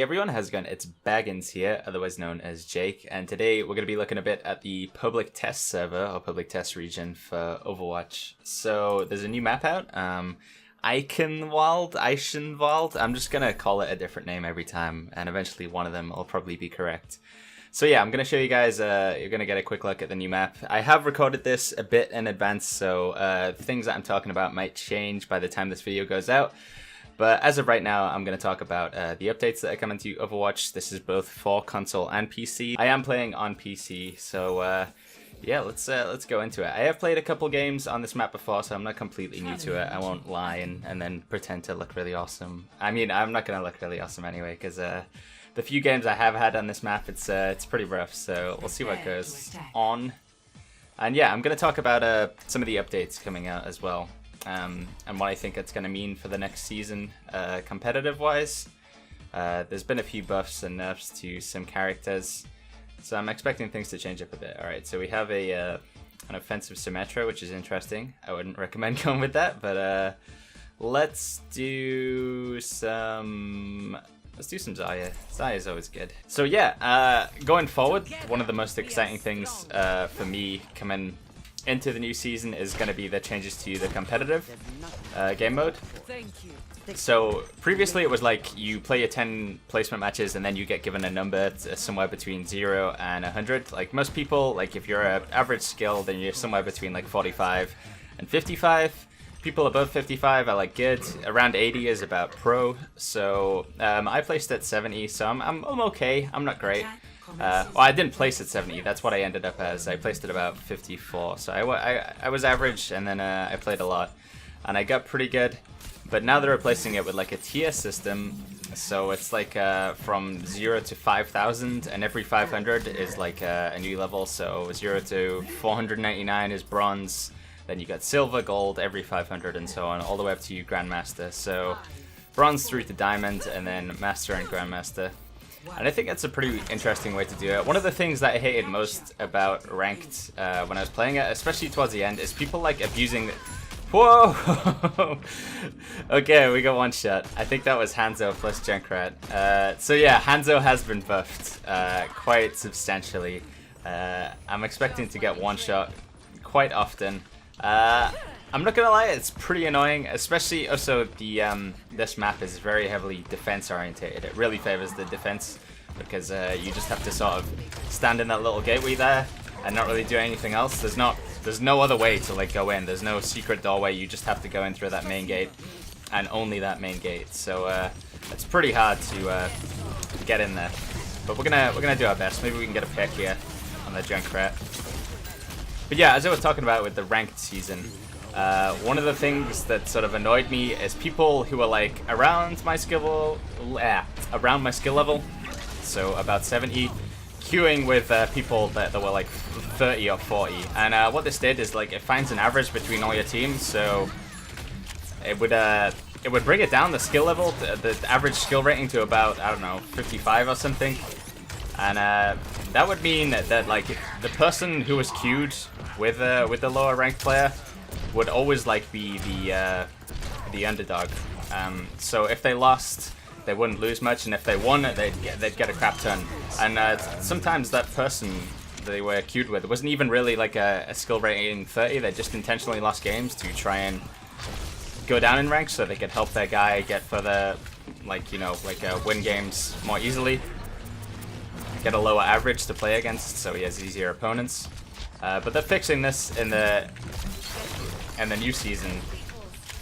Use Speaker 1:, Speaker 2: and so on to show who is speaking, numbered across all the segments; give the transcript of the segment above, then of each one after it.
Speaker 1: everyone, how's it going? It's Baggins here, otherwise known as Jake, and today we're going to be looking a bit at the public test server, or public test region for Overwatch. So there's a new map out, Eichenwald. I'm just going to call it a different name every time, and eventually one of them will probably be correct. So yeah, I'm going to show you guys, you're going to get a quick look at the new map. I have recorded this a bit in advance, so things that I'm talking about might change by the time this video goes out. But as of right now, I'm going to talk about the updates that are coming to Overwatch. This is both for console and PC. I am playing on PC, so yeah, let's go into it. I have played a couple games on this map before, so I'm not completely new to it. I won't lie and then pretend to look really awesome. I mean, I'm not going to look really awesome anyway, because the few games I have had on this map, it's pretty rough. So we'll see what goes on. And yeah, I'm going to talk about some of the updates coming out as well. And what I think it's going to mean for the next season, competitive-wise. There's been a few buffs and nerfs to some characters, so I'm expecting things to change up a bit. Alright, so we have an offensive Symmetra, which is interesting. I wouldn't recommend going with that, but let's do some Xayah. Xayah is always good. So yeah, going forward, one of the most exciting things for me coming into the new season is going to be the changes to the competitive game mode. So previously it was like you play your 10 placement matches and then you get given a number somewhere between 0 and 100. Like most people, like if you're an average skill, then you're somewhere between like 45 and 55. People above 55 are like good. Around 80 is about pro. So I placed at 70, so I'm okay. I'm not great. Well, I didn't place at 70, that's what I ended up as. I placed at about 54, so I was average, and then I played a lot, and I got pretty good. But now they're replacing it with like a tier system, so it's like from 0 to 5,000, and every 500 is like a new level, so 0 to 499 is bronze, then you got silver, gold, every 500, and so on, all the way up to Grandmaster. So bronze through to diamond, and then master and Grandmaster. And I think that's a pretty interesting way to do it. One of the things that I hated most about ranked when I was playing it, especially towards the end, is people like abusing. Whoa! Okay, we got one shot. I think that was Hanzo plus Junkrat. So yeah, Hanzo has been buffed quite substantially. I'm expecting to get one shot quite often. I'm not gonna lie, it's pretty annoying, especially also the this map is very heavily defense orientated. It really favors the defense because you just have to sort of stand in that little gateway there and not really do anything else. There's no other way to like go in. There's no secret doorway. You just have to go in through that main gate and only that main gate. So it's pretty hard to get in there. But we're gonna do our best. Maybe we can get a pick here on the Junkrat. But yeah, as I was talking about with the ranked season. One of the things that sort of annoyed me is people who are like around my skill level, so about 70, queuing with people that were like 30 or 40. And what this did is like it finds an average between all your teams, so it would bring it down the skill level, the average skill rating to about, I don't know, 55 or something. And that would mean that like the person who was queued with the lower ranked player would always like be the underdog. So if they lost, they wouldn't lose much, and if they won, they'd get a crap ton. And sometimes that person they were queued with wasn't even really like a skill rating 30. They just intentionally lost games to try and go down in rank so they could help their guy get further, like, you know, like win games more easily, get a lower average to play against, so he has easier opponents. But they're fixing this in the new season.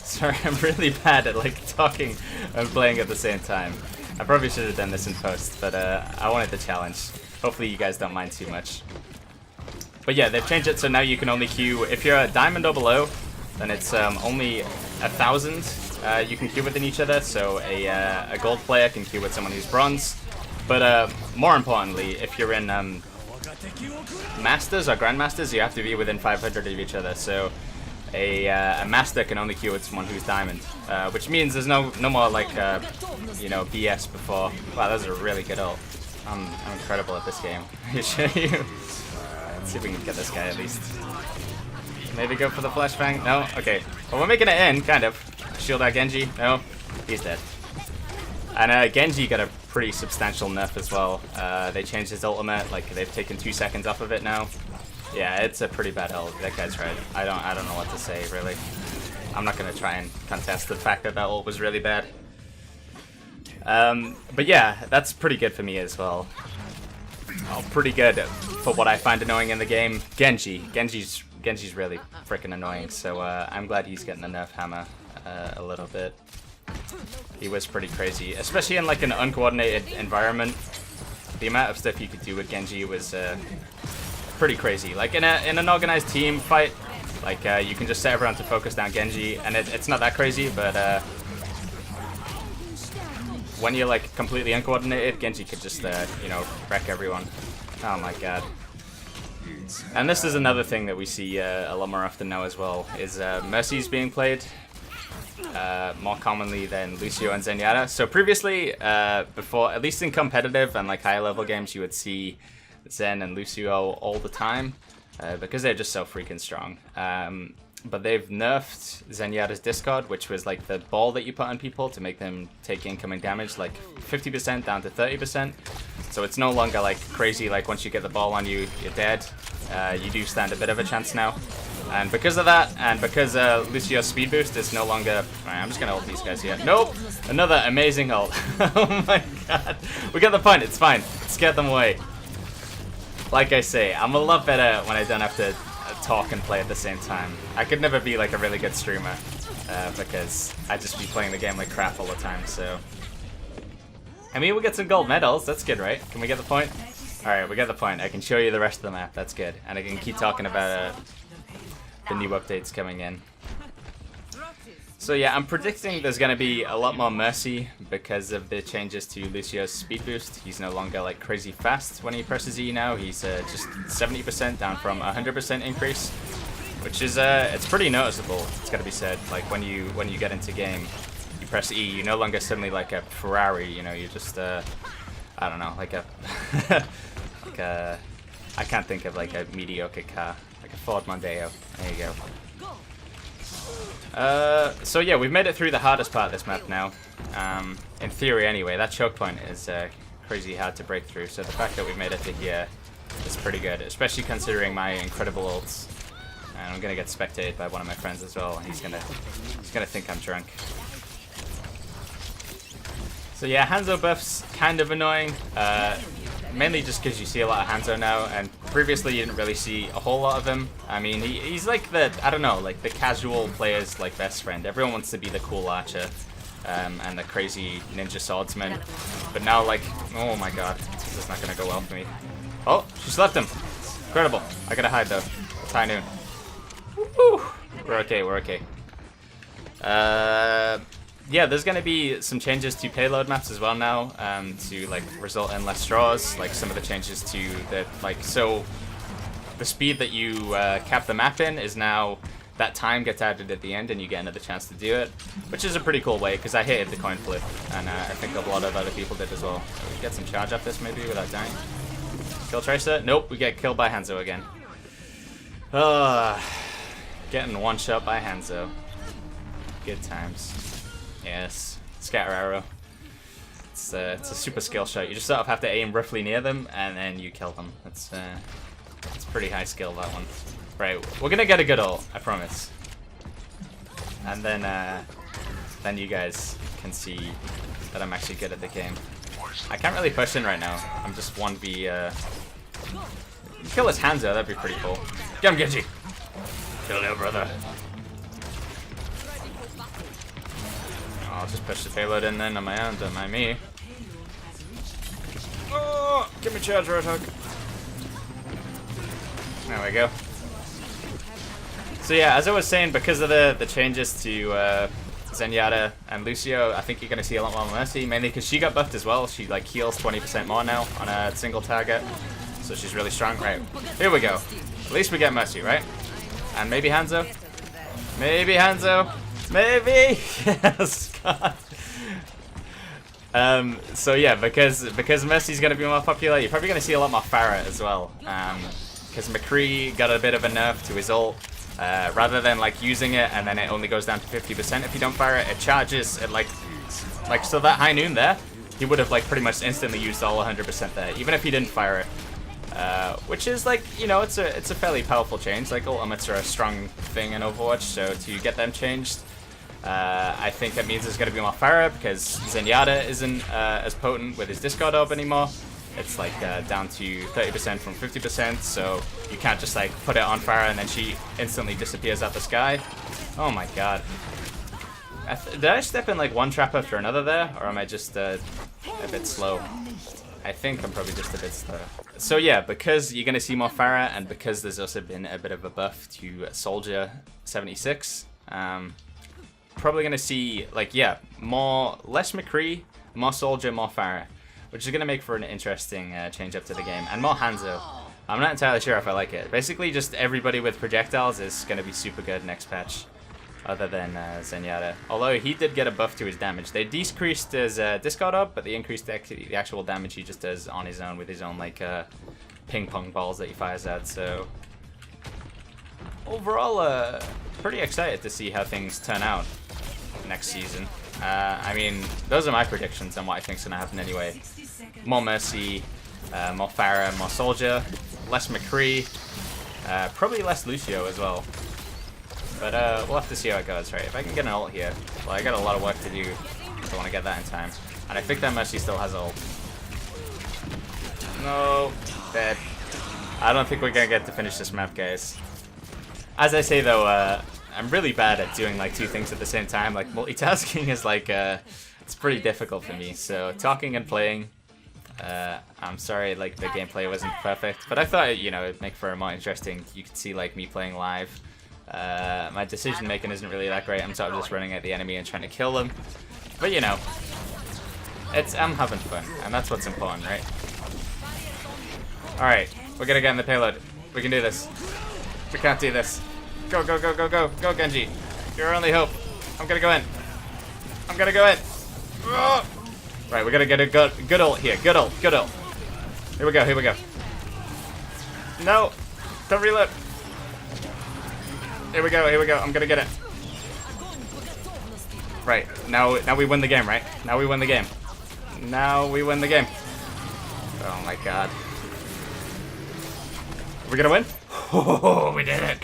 Speaker 1: Sorry, I'm really bad at like talking and playing at the same time. I probably should have done this in post, but I wanted the challenge. Hopefully you guys don't mind too much. But yeah, they've changed it so now you can only queue if you're a diamond or below. Then it's only 1,000 you can queue within each other. So a gold player can queue with someone who's bronze. But more importantly, if you're in masters or grandmasters, you have to be within 500 of each other. So a master can only queue with someone who's diamond, which means there's no more like you know, BS before. Wow, those are really good ult. I'm incredible at this game. I'll show you. Let's see if we can get this guy at least. Maybe go for the flashbang. No, okay. Well, we're making it in, kind of. Shield our Genji. No, he's dead. And Genji got a pretty substantial nerf as well. They changed his ultimate, like they've taken 2 seconds off of it now. Yeah, it's a pretty bad ult. That guy's right. I don't know what to say really. I'm not gonna try and contest the fact that that ult was really bad. But yeah, that's pretty good for me as well. Oh, pretty good for what I find annoying in the game. Genji's really freaking annoying, so I'm glad he's getting a nerf hammer a little bit. He was pretty crazy, especially in like an uncoordinated environment. The amount of stuff you could do with Genji was pretty crazy. Like in an organized team fight, like you can just set everyone to focus down Genji, and it's not that crazy, but when you're like completely uncoordinated, Genji could just you know, wreck everyone. Oh my god. And this is another thing that we see a lot more often now as well, is Mercy's being played more commonly than Lucio and Zenyatta. So previously, before, at least in competitive and like higher level games, you would see Zen and Lucio all the time because they're just so freaking strong. But they've nerfed Zenyatta's discard, which was like the ball that you put on people to make them take incoming damage, like 50% down to 30%. So it's no longer like crazy, like once you get the ball on you, you're dead. You do stand a bit of a chance now. And because of that, and because Lucio's speed boost is no longer... Alright, I'm just going to ult these guys here. Nope! Another amazing ult. Oh my god. We got the point, it's fine. Let's get them away. Like I say, I'm a lot better when I don't have to talk and play at the same time. I could never be like a really good streamer because I'd just be playing the game like crap all the time, so... I mean, we get some gold medals, that's good, right? Can we get the point? Alright, we get the point. I can show you the rest of the map, that's good. And I can keep talking about the new updates coming in. So yeah, I'm predicting there's going to be a lot more Mercy because of the changes to Lucio's speed boost. He's no longer like crazy fast when he presses E now. He's just 70% down from 100% increase, which is it's pretty noticeable. It's got to be said. Like when you get into game, you press E, you're no longer suddenly like a Ferrari. You know, you're just I don't know, like a like a, I can't think of like a mediocre car, like a Ford Mondeo. There you go. So yeah, we've made it through the hardest part of this map now. In theory anyway, that choke point is crazy hard to break through, so the fact that we've made it to here is pretty good, especially considering my incredible ults. And I'm gonna get spectated by one of my friends as well. He's gonna think I'm drunk. So yeah, Hanzo buff's kind of annoying, mainly just because you see a lot of Hanzo now, and previously you didn't really see a whole lot of him. I mean, he's like the, I don't know, like the casual player's like best friend. Everyone wants to be the cool archer and the crazy ninja swordsman, but now like, oh my god, this is not gonna go well for me. Oh, she left him. Incredible. I gotta hide though. It's high noon. Woo! We're okay, we're okay. Yeah, there's going to be some changes to payload maps as well now to like result in less straws. Like some of the changes to the so the speed that you cap the map in is now that time gets added at the end and you get another chance to do it, which is a pretty cool way because I hated the coin flip and I think a lot of other people did as well. So we get some charge off this maybe without dying. Kill Tracer? Nope, we get killed by Hanzo again. Getting one shot by Hanzo. Good times. Yes, scatter arrow. It's a super skill shot. You just sort of have to aim roughly near them, and then you kill them. It's pretty high skill, that one. Right, we're gonna get a good ult, I promise. And then you guys can see that I'm actually good at the game. I can't really push in right now. I'm just 1v. Kill this Hanzo, that'd be pretty cool. Get him, Genji. Kill your brother. I'll just push the payload in then on my own, don't mind me. Oh, give me charge roadhog. There we go. So yeah, as I was saying, because of the changes to Zenyatta and Lucio, I think you're going to see a lot more Mercy, mainly because she got buffed as well. She like heals 20% more now on a single target, so she's really strong. Right, here we go. At least we get Mercy, right? And maybe Hanzo? Maybe Hanzo? Maybe! Yes, God. So yeah, because Mercy's going to be more popular, you're probably going to see a lot more Pharah as well. Because McCree got a bit of a nerf to his ult. Rather than like using it and then it only goes down to 50% if you don't fire it, it charges at like so that high noon there, he would have like pretty much instantly used all 100% there, even if he didn't fire it. Which is like, you know, it's a fairly powerful change. Like ultimates are a strong thing in Overwatch, so to get them changed, I think it means there's going to be more fire because Zenyatta isn't as potent with his discard orb anymore. It's like down to 30% from 50%, so you can't just like put it on fire and then she instantly disappears out the sky. Oh my god. Did I step in like one trap after another there, or am I just a bit slow? I think I'm probably just a bit slow. So yeah, because you're going to see more Pharah, and because there's also been a bit of a buff to Soldier 76, probably going to see, like, yeah, less McCree, more Soldier, more Pharah, which is going to make for an interesting change up to the game, and more Hanzo. I'm not entirely sure if I like it. Basically, just everybody with projectiles is going to be super good next patch, other than Zenyatta. Although he did get a buff to his damage. They decreased his discard up, but they increased the actual damage he just does on his own with his own like ping pong balls that he fires at. So overall, pretty excited to see how things turn out next season. I mean, those are my predictions on what I think's gonna happen anyway. More Mercy, more Pharah, more Soldier, less McCree, probably less Lucio as well. But we'll have to see how it goes, right? If I can get an ult here, well, I got a lot of work to do if I want to get that in time. And I think that Mercy still has ult. No, dead. I don't think we're gonna get to finish this map, guys. As I say though, I'm really bad at doing like two things at the same time. Like multitasking is like, it's pretty difficult for me. So talking and playing, I'm sorry, like the gameplay wasn't perfect, but I thought, you know, it'd make for a more interesting. You could see like me playing live. My decision making isn't really that great. I'm sort of just running at the enemy and trying to kill them. But you know, I'm having fun, and that's what's important, right? Alright, we're gonna get in the payload. We can do this. We can't do this. Go, go, go, go, go. Go, Genji. You're our only hope. I'm gonna go in. I'm gonna go in. Oh! Right, we're gonna get a good ult here. Good ult, good ult. Here we go, here we go. No! Don't reload. Here we go, here we go. I'm gonna get it. Right, now we win the game, right? Now we win the game. Now we win the game. Oh my god. Are we gonna win? Oh, we did it!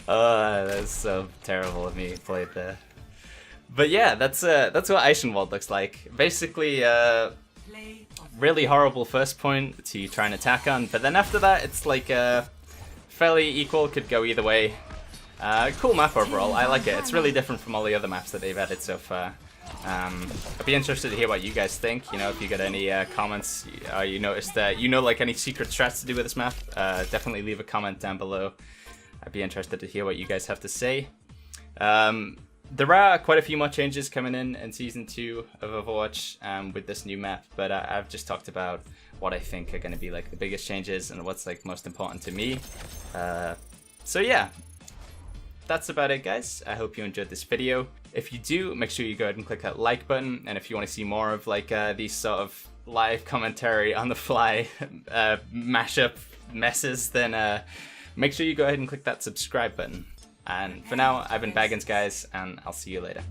Speaker 1: Oh, that's so terrible of me played there. But yeah, that's what Eichenwald looks like. Basically, really horrible first point to try and attack on, but then after that, it's like fairly equal, could go either way. Cool map overall, I like it. It's really different from all the other maps that they've added so far. I'd be interested to hear what you guys think. You know, if you got any comments, you noticed that, you know, like any secret strats to do with this map, definitely leave a comment down below. I'd be interested to hear what you guys have to say. There are quite a few more changes coming in Season 2 of Overwatch with this new map, but I've just talked about what I think are going to be like the biggest changes and what's like most important to me. So yeah, that's about it, guys. I hope you enjoyed this video. If you do, make sure you go ahead and click that like button, and if you want to see more of like these sort of live commentary on the fly mashup messes, then make sure you go ahead and click that subscribe button. And for now, I've been Baggins, guys, and I'll see you later.